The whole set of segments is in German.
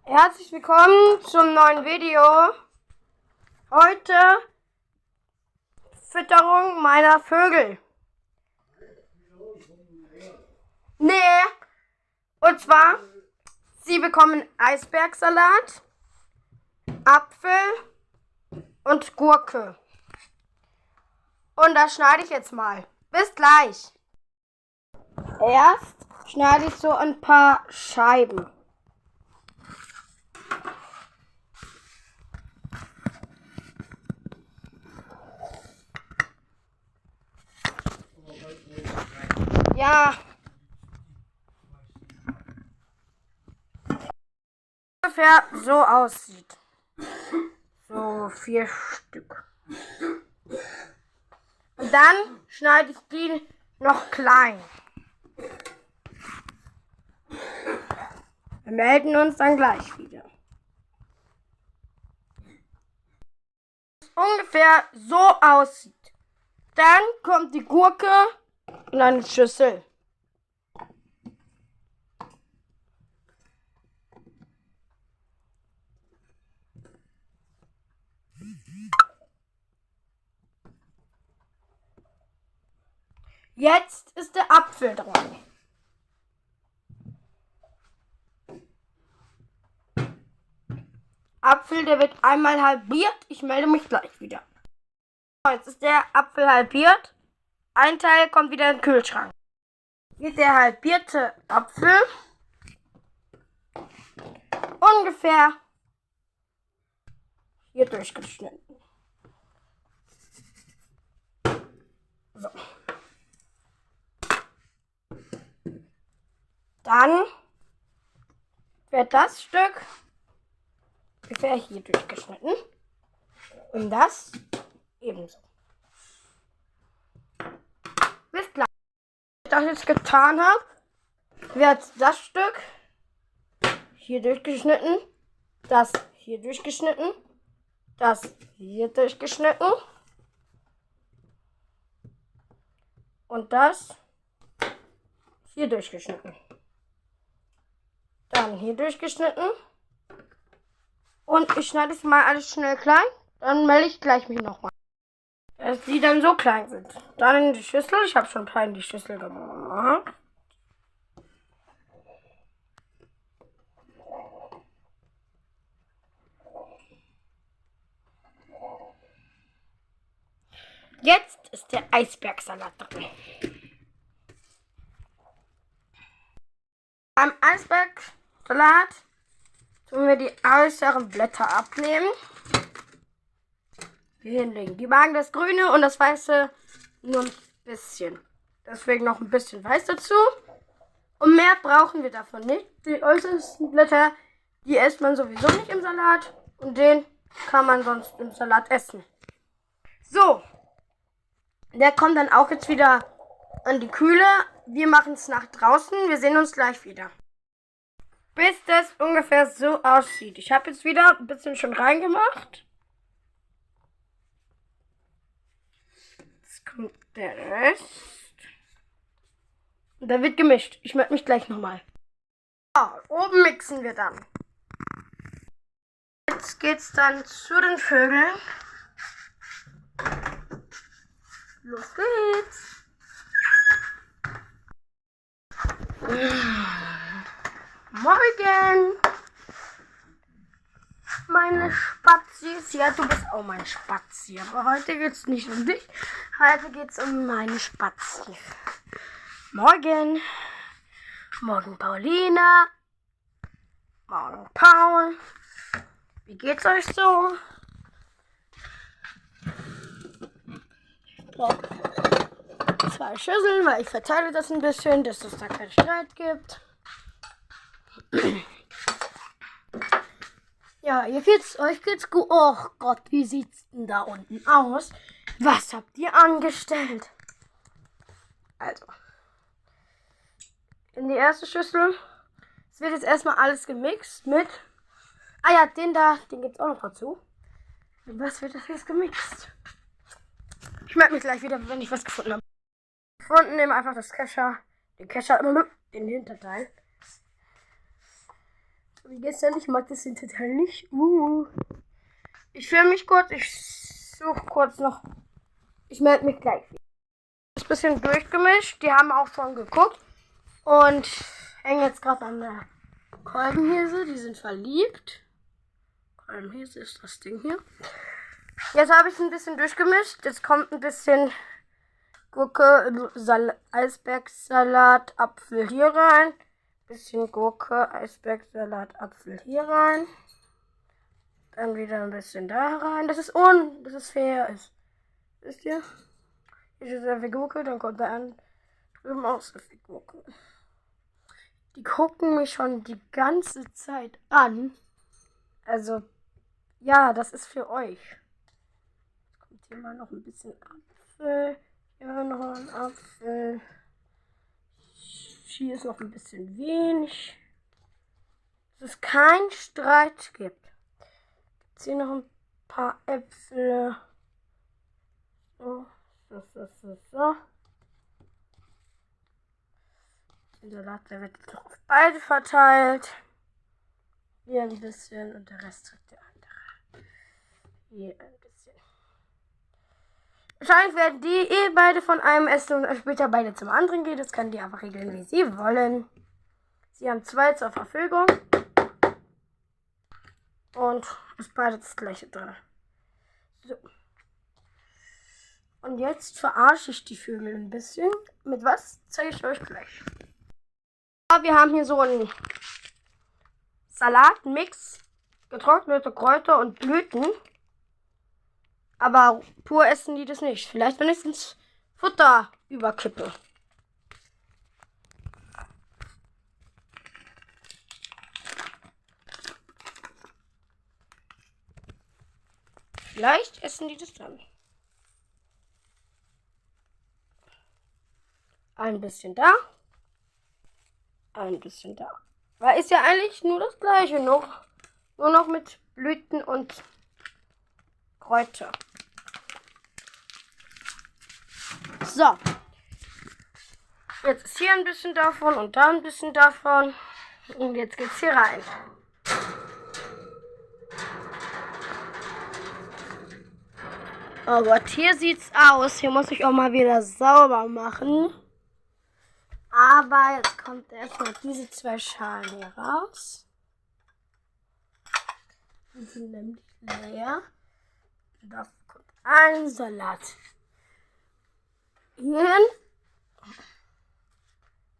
Herzlich willkommen zum neuen Video. Heute Fütterung meiner Vögel. Und zwar, sie bekommen Eisbergsalat, Apfel und Gurke. Und das schneide ich jetzt mal. Bis gleich. Erst schneide ich so ein paar Scheiben. Ja. Ungefähr so aussieht. So 4 Stück. Und dann schneide ich die noch klein. Wir melden uns dann gleich wieder. Ungefähr so aussieht. Dann kommt die Gurke in eine Schüssel. Jetzt ist der Apfel dran. Apfel, der wird einmal halbiert. Ich melde mich gleich wieder. Jetzt ist der Apfel halbiert. Ein Teil kommt wieder in den Kühlschrank. Wird der halbierte Apfel ungefähr hier durchgeschnitten. So. Dann wird das Stück ungefähr hier durchgeschnitten. Und das ebenso. Bis gleich. Wenn ich das jetzt getan habe, wird das Stück hier durchgeschnitten, das hier durchgeschnitten, das hier durchgeschnitten und das hier durchgeschnitten. Dann hier durchgeschnitten. Und ich schneide es mal alles schnell klein. Dann melde ich gleich mich nochmal. Dass die dann so klein sind. Dann in die Schüssel. Ich habe schon ein paar in die Schüssel gemacht. Jetzt ist der Eisbergsalat drin. Beim Eisbergsalat tun wir die äußeren Blätter abnehmen. Hier hinlegen. Die magen das Grüne und das Weiße nur ein bisschen. Deswegen noch ein bisschen Weiß dazu. Und mehr brauchen wir davon nicht. Die äußersten Blätter, die isst man sowieso nicht im Salat. Und den kann man sonst im Salat essen. So. Der kommt dann auch jetzt wieder an die Kühle. Wir machen es nach draußen. Wir sehen uns gleich wieder. Bis das ungefähr so aussieht. Ich habe jetzt wieder ein bisschen schon reingemacht. Jetzt kommt der Rest. Und da wird gemischt. Ich melde mich gleich nochmal. So, oben mixen wir dann. Jetzt geht's dann zu den Vögeln. Los geht's. Morgen, meine Spazis. Ja, du bist auch mein Spazi. Aber heute geht's nicht um dich. Heute geht's um meine Spazis. Morgen. Morgen Paulina. Morgen Paul. Wie geht's euch so? Ich brauche 2 Schüsseln, weil ich verteile das ein bisschen, dass es da keinen Streit gibt. Ja, euch geht's gut. Oh Gott, wie sieht's denn da unten aus? Was habt ihr angestellt? Also, in die erste Schüssel. Es wird jetzt erstmal alles gemixt mit. Ah ja, den gibt's auch noch dazu. Und was wird das jetzt gemixt? Ich melde mich gleich wieder, wenn ich was gefunden habe. Gefunden, nehme einfach den Kescher, den Hinterteil. Wie gestern, ich mag das total nicht. Ich filme mich kurz, ich suche kurz noch. Ich melde mich gleich. Ist ein bisschen durchgemischt, die haben auch schon geguckt. Und hängen jetzt gerade an der Kolbenhirse, die sind verliebt. Kolbenhirse ist das Ding hier. Jetzt habe ich ein bisschen durchgemischt, jetzt kommt ein bisschen Gurke, Eisbergsalat, Apfel hier rein. Bisschen Gurke, Eisbergsalat, Apfel hier rein. Dann wieder ein bisschen da rein. Das ist fair. Wisst ihr? Hier ist sehr viel Gurke, dann kommt da drüben auch so viel Gurke. Die gucken mich schon die ganze Zeit an. Also, ja, das ist für euch. Jetzt kommt hier mal noch ein bisschen Apfel. Ja, noch ein Apfel. Hier ist noch ein bisschen wenig. Dass es keinen Streit gibt. Jetzt hier noch ein paar Äpfel. So. Den Salat, der wird jetzt noch auf beide verteilt. Hier ein bisschen und der Rest trägt der andere. Hier ein bisschen. Wahrscheinlich werden die beide von einem essen und später beide zum anderen gehen. Das können die einfach regeln, wie sie wollen. Sie haben 2 zur Verfügung. Und ist beide das gleiche drin. So. Und jetzt verarsche ich die Vögel ein bisschen. Mit was? Zeige ich euch gleich. Wir haben hier so einen Salatmix. Getrocknete Kräuter und Blüten. Aber pur essen die das nicht. Vielleicht, wenn ich es ins Futter überkippe. Vielleicht essen die das dann. Ein bisschen da. Ein bisschen da. Weil ist ja eigentlich nur das gleiche noch. Nur noch mit Blüten und Kräuter. So. Jetzt ist hier ein bisschen davon und da ein bisschen davon. Und jetzt geht's hier rein. Oh Gott, hier sieht's aus. Hier muss ich auch mal wieder sauber machen. Aber jetzt kommt erstmal diese 2 Schalen hier raus. Die sind nämlich leer. Da kommt ein Salat. Hierhin.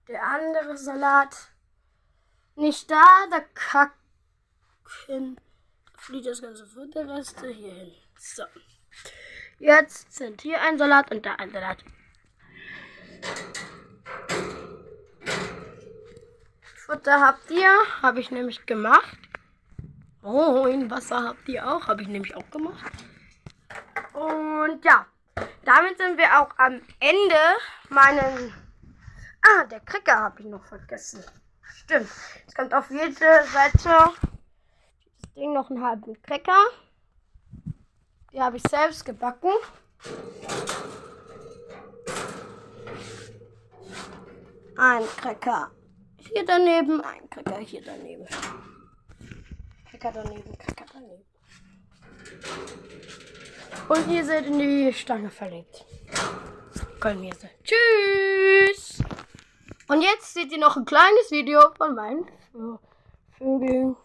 Der andere Salat. Nicht da, da kacken. Flieht das ganze Futterreste hierhin. So. Jetzt sind hier ein Salat und da ein Salat. Futter habt ihr, habe ich nämlich gemacht. Oh, in Wasser habt ihr auch, habe ich nämlich auch gemacht. Und ja, damit sind wir auch am Ende der Cracker habe ich noch vergessen. Stimmt, es kommt auf jede Seite dieses Ding noch einen halben Cracker. Die habe ich selbst gebacken. Ein Cracker hier daneben, ein Cracker hier daneben. Cracker daneben, Cracker daneben. Und hier seid in die Stange verlegt. Kolbenhirse. Tschüss! Und jetzt seht ihr noch ein kleines Video von meinen Vögeln.